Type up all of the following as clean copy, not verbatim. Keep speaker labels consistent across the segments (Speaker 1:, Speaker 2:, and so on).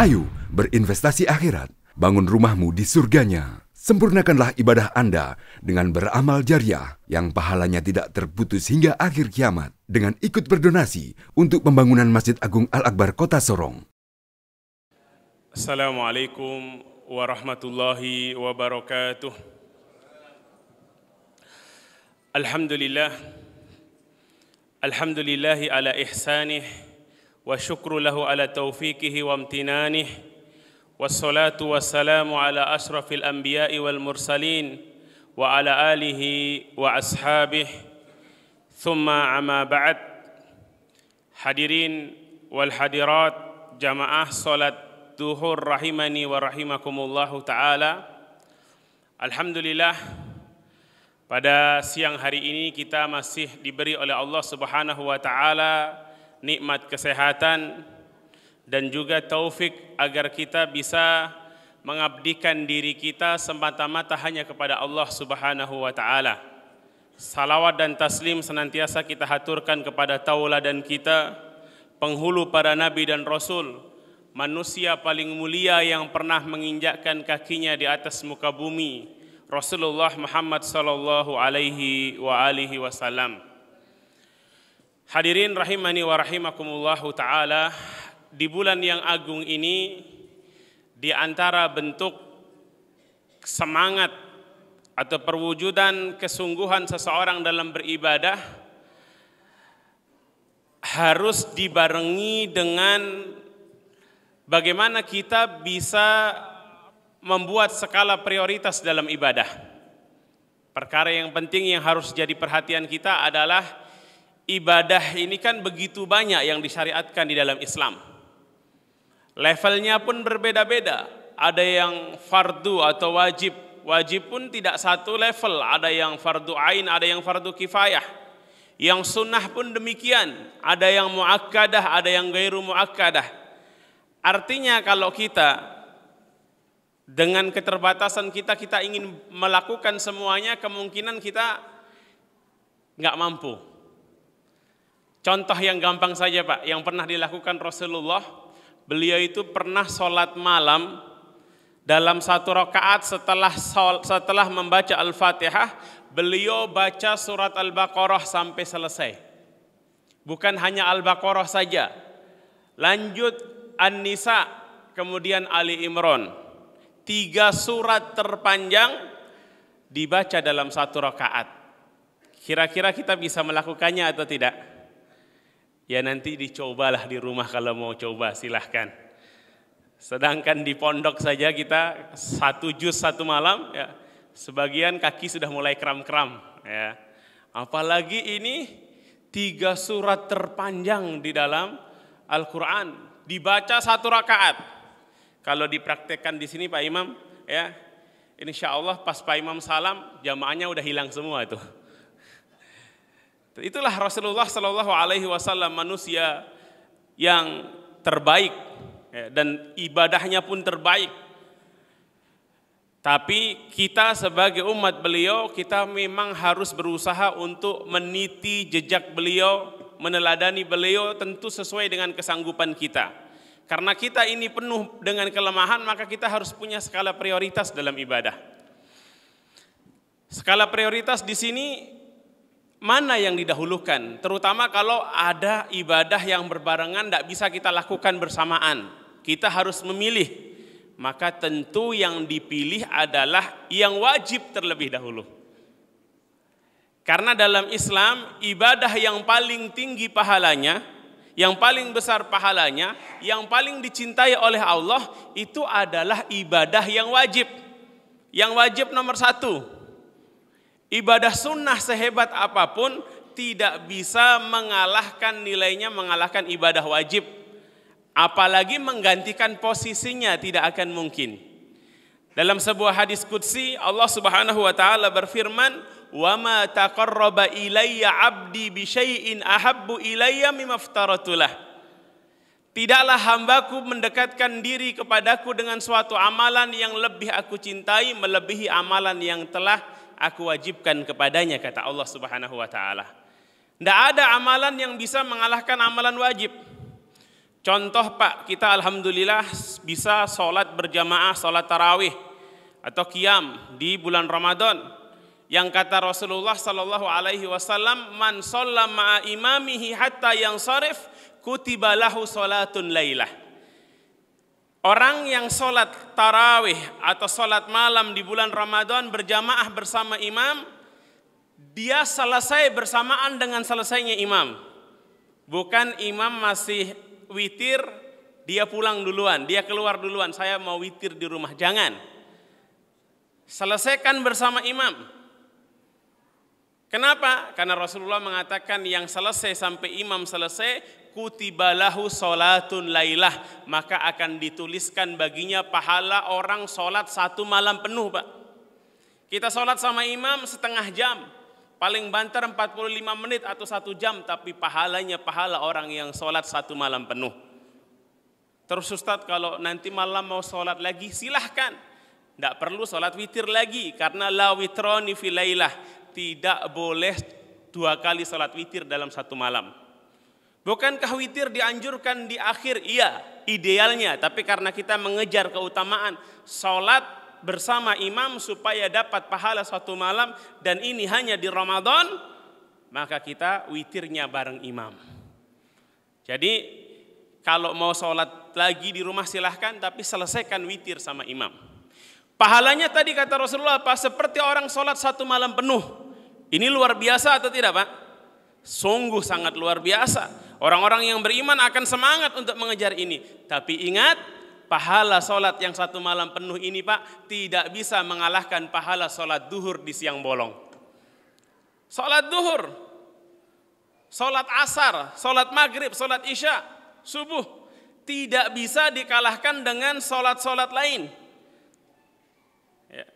Speaker 1: Ayo berinvestasi akhirat, bangun rumahmu di surganya. Sempurnakanlah ibadah Anda dengan beramal jariah yang pahalanya tidak terputus hingga akhir kiamat dengan ikut berdonasi untuk pembangunan Masjid Agung Al-Akbar Kota Sorong.
Speaker 2: Assalamualaikum warahmatullahi wabarakatuh. Alhamdulillahi ala ihsanih wa syukru lahu ala taufiqihi wa amtinanih. Wassalatu wassalamu ala ashrafil anbiya'i wal mursalin wa ala alihi wa ashabih. Thumma amma ba'd. Hadirin wal hadirat jamaah salat duhur rahimani wa rahimakumullahu ta'ala. Alhamdulillah, pada siang hari ini kita masih diberi oleh Allah Subhanahu wa ta'ala nikmat kesehatan dan juga taufik agar kita bisa mengabdikan diri kita semata-mata hanya kepada Allah Subhanahu wa ta'ala. Salawat dan taslim senantiasa kita haturkan kepada tauladan kita, penghulu para nabi dan rasul, manusia paling mulia yang pernah menginjakkan kakinya di atas muka bumi, Rasulullah Muhammad sallallahu alaihi wasallam. Hadirin rahimani wa rahimakumullahu ta'ala, di bulan yang agung ini, di antara bentuk semangat atau perwujudan kesungguhan seseorang dalam beribadah harus dibarengi dengan bagaimana kita bisa membuat skala prioritas dalam ibadah. Perkara yang penting yang harus jadi perhatian kita adalah ibadah ini kan begitu banyak yang disyariatkan di dalam Islam. Levelnya pun berbeda-beda. Ada yang fardu atau wajib. Wajib pun tidak satu level. Ada yang fardu ain, ada yang fardu kifayah. Yang sunnah pun demikian. Ada yang muakkadah, ada yang gairu muakkadah. Artinya kalau kita dengan keterbatasan kita ingin melakukan semuanya, kemungkinan kita nggak mampu. Contoh yang gampang saja Pak, yang pernah dilakukan Rasulullah, beliau itu pernah sholat malam dalam satu rakaat setelah membaca Al-Fatihah, beliau baca surat Al-Baqarah sampai selesai. Bukan hanya Al-Baqarah saja, lanjut An-Nisa, kemudian Ali Imran. 3 surat terpanjang dibaca dalam satu rakaat. Kira-kira kita bisa melakukannya atau tidak? Ya nanti dicobalah di rumah kalau mau coba, silahkan. Sedangkan di pondok saja kita 1 juz 1 malam, ya, sebagian kaki sudah mulai kram-kram. Ya. Apalagi ini 3 surat terpanjang di dalam Al-Quran, dibaca 1 rakaat. Kalau dipraktekkan di sini Pak Imam, ya, insya Allah pas Pak Imam salam, jamaahnya udah hilang semua itu. Itulah Rasulullah Sallallahu Alaihi Wasallam, manusia yang terbaik, ya, dan ibadahnya pun terbaik. Tapi kita sebagai umat beliau, kita memang harus berusaha untuk meniti jejak beliau, meneladani beliau, tentu sesuai dengan kesanggupan kita. Karena kita ini penuh dengan kelemahan, maka kita harus punya skala prioritas dalam ibadah. Skala prioritas di sini mana yang didahulukan? Terutama kalau ada ibadah yang berbarengan, tidak bisa kita lakukan bersamaan. Kita harus memilih. Maka tentu yang dipilih adalah yang wajib terlebih dahulu. Karena dalam Islam, ibadah yang paling tinggi pahalanya, yang paling besar pahalanya, yang paling dicintai oleh Allah, itu adalah ibadah yang wajib. Yang wajib nomor 1. Ibadah sunnah sehebat apapun tidak bisa mengalahkan nilainya, mengalahkan ibadah wajib. Apalagi menggantikan posisinya tidak akan mungkin. Dalam sebuah hadis qudsi, Allah Subhanahu wa taala berfirman, "Wa ma taqarraba ilayya 'abdi bi syai'in ahabbu ilayya mimma aftaratu lah." Tidaklah hambaku mendekatkan diri kepadaku dengan suatu amalan yang lebih aku cintai melebihi amalan yang telah aku wajibkan kepadanya, kata Allah Subhanahu wa taala. Tidak ada amalan yang bisa mengalahkan amalan wajib. Contoh Pak, kita alhamdulillah bisa sholat berjamaah, sholat tarawih atau qiyam di bulan Ramadan. Yang kata Rasulullah sallallahu alaihi wasallam, man shalla ma'a imamihi hatta yansharif kutiba lahu sholatun lailah. Orang yang sholat tarawih atau sholat malam di bulan Ramadan berjamaah bersama imam, dia selesai bersamaan dengan selesainya imam. Bukan imam masih witir, dia pulang duluan, dia keluar duluan, saya mau witir di rumah. Jangan. Selesaikan bersama imam. Kenapa? Karena Rasulullah mengatakan yang selesai sampai imam selesai, kutiba lahu sholatun lailah, maka akan dituliskan baginya pahala orang sholat 1 malam penuh, Pak. Kita sholat sama imam setengah jam, paling banter 45 menit atau 1 jam, tapi pahalanya pahala orang yang sholat 1 malam penuh. Terus Ustadz, kalau nanti malam mau sholat lagi, silahkan. Tidak perlu sholat witir lagi, karena la witroni fi lailah, tidak boleh 2 kali sholat witir dalam 1 malam. Bukankah witir dianjurkan di akhir? Iya, idealnya. Tapi karena kita mengejar keutamaan sholat bersama imam supaya dapat pahala 1 malam, dan ini hanya di Ramadan, maka kita witirnya bareng imam. Jadi kalau mau sholat lagi di rumah silahkan, tapi selesaikan witir sama imam. Pahalanya tadi kata Rasulullah apa? Seperti orang sholat 1 malam penuh. Ini luar biasa atau tidak, Pak? Sungguh sangat luar biasa. Orang-orang yang beriman akan semangat untuk mengejar ini. Tapi ingat, pahala sholat yang 1 malam penuh ini, Pak, tidak bisa mengalahkan pahala sholat duhur di siang bolong. Sholat duhur, sholat asar, sholat maghrib, sholat isya, subuh, tidak bisa dikalahkan dengan sholat-sholat lain.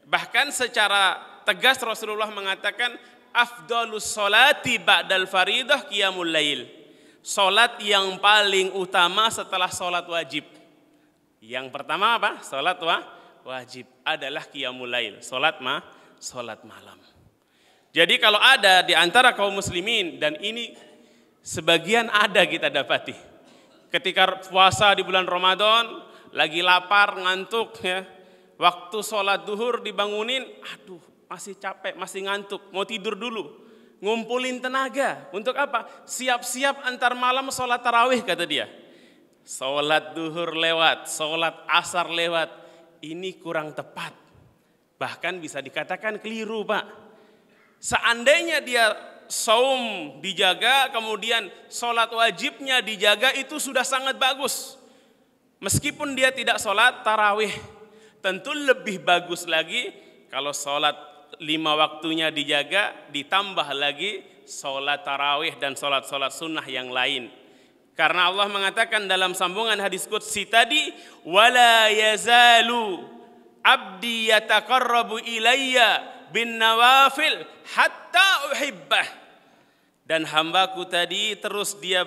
Speaker 2: Bahkan secara tegas Rasulullah mengatakan, afdalus sholati ba'dal faridah qiyamul lail. Sholat yang paling utama setelah sholat wajib. Yang pertama apa? Sholat wajib adalah qiyamul lail, sholat malam. Jadi kalau ada di antara kaum muslimin, dan ini sebagian ada kita dapati, ketika puasa di bulan Ramadan, lagi lapar, ngantuk, ya, waktu sholat duhur dibangunin, aduh masih capek, masih ngantuk, mau tidur dulu. Ngumpulin tenaga, untuk apa? Siap-siap antar malam sholat tarawih kata dia. Sholat duhur lewat, sholat asar lewat, ini kurang tepat. Bahkan bisa dikatakan keliru, Pak. Seandainya dia saum dijaga, kemudian sholat wajibnya dijaga, itu sudah sangat bagus. Meskipun dia tidak sholat tarawih, tentu lebih bagus lagi kalau sholat 5 waktunya dijaga, ditambah lagi sholat tarawih dan sholat-sholat sunnah yang lain. Karena Allah mengatakan dalam sambungan hadis qudsi tadi, wala yazalu abdi yataqarrabu ilayya bin nawafil hatta uhibbah. Dan hambaku tadi terus dia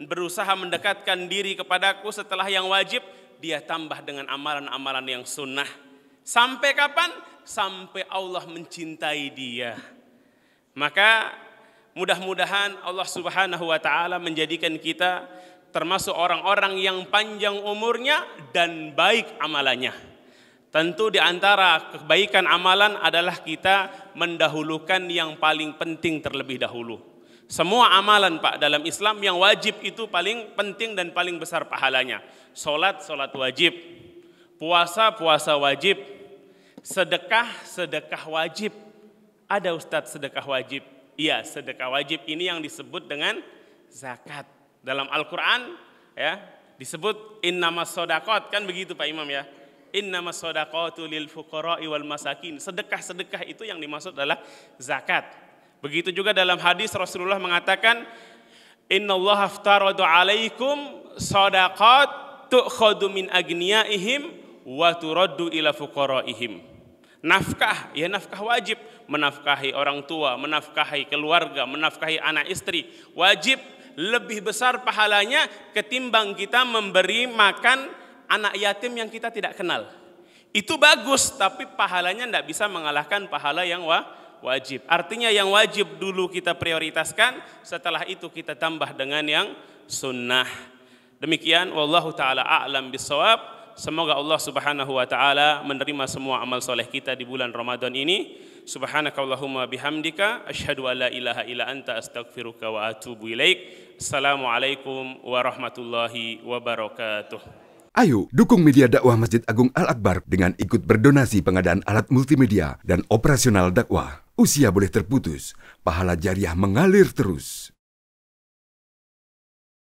Speaker 2: berusaha mendekatkan diri kepadaku setelah yang wajib, dia tambah dengan amalan-amalan yang sunnah. Sampai kapan? Sampai Allah mencintai dia. Maka mudah-mudahan Allah Subhanahu wa taala menjadikan kita termasuk orang-orang yang panjang umurnya dan baik amalannya. Tentu di antara kebaikan amalan adalah kita mendahulukan yang paling penting terlebih dahulu. Semua amalan, Pak, dalam Islam yang wajib itu paling penting dan paling besar pahalanya. Salat wajib, puasa wajib, sedekah wajib. Ada Ustadz sedekah wajib? Iya, sedekah wajib ini yang disebut dengan zakat. Dalam Al-Quran ya disebut innamas shadaqat, kan begitu Pak Imam ya. Innamas shadaqatu lil fuqara'i wal masakin. Sedekah-sedekah itu yang dimaksud adalah zakat. Begitu juga dalam hadis Rasulullah mengatakan, innallaha aftaradu alaikum shadaqat tu'khadu min agniyaihim wa turaddu ila fuqaraihim. Nafkah, ya nafkah wajib, menafkahi orang tua, menafkahi keluarga, menafkahi anak istri, wajib, lebih besar pahalanya ketimbang kita memberi makan anak yatim yang kita tidak kenal. Itu bagus, tapi pahalanya tidak bisa mengalahkan pahala yang wajib. Artinya yang wajib dulu kita prioritaskan, setelah itu kita tambah dengan yang sunnah. Demikian, wallahu ta'ala a'lam bissawab. Semoga Allah Subhanahu wa taala menerima semua amal soleh kita di bulan Ramadan ini. Subhanakallahumma bihamdika asyhadu an la ilaha illa anta astaghfiruka wa atubu ilaik. Assalamualaikum warahmatullahi wabarakatuh.
Speaker 1: Ayo dukung media dakwah Masjid Agung Al-Akbar dengan ikut berdonasi pengadaan alat multimedia dan operasional dakwah. Usia boleh terputus, pahala jariah mengalir terus.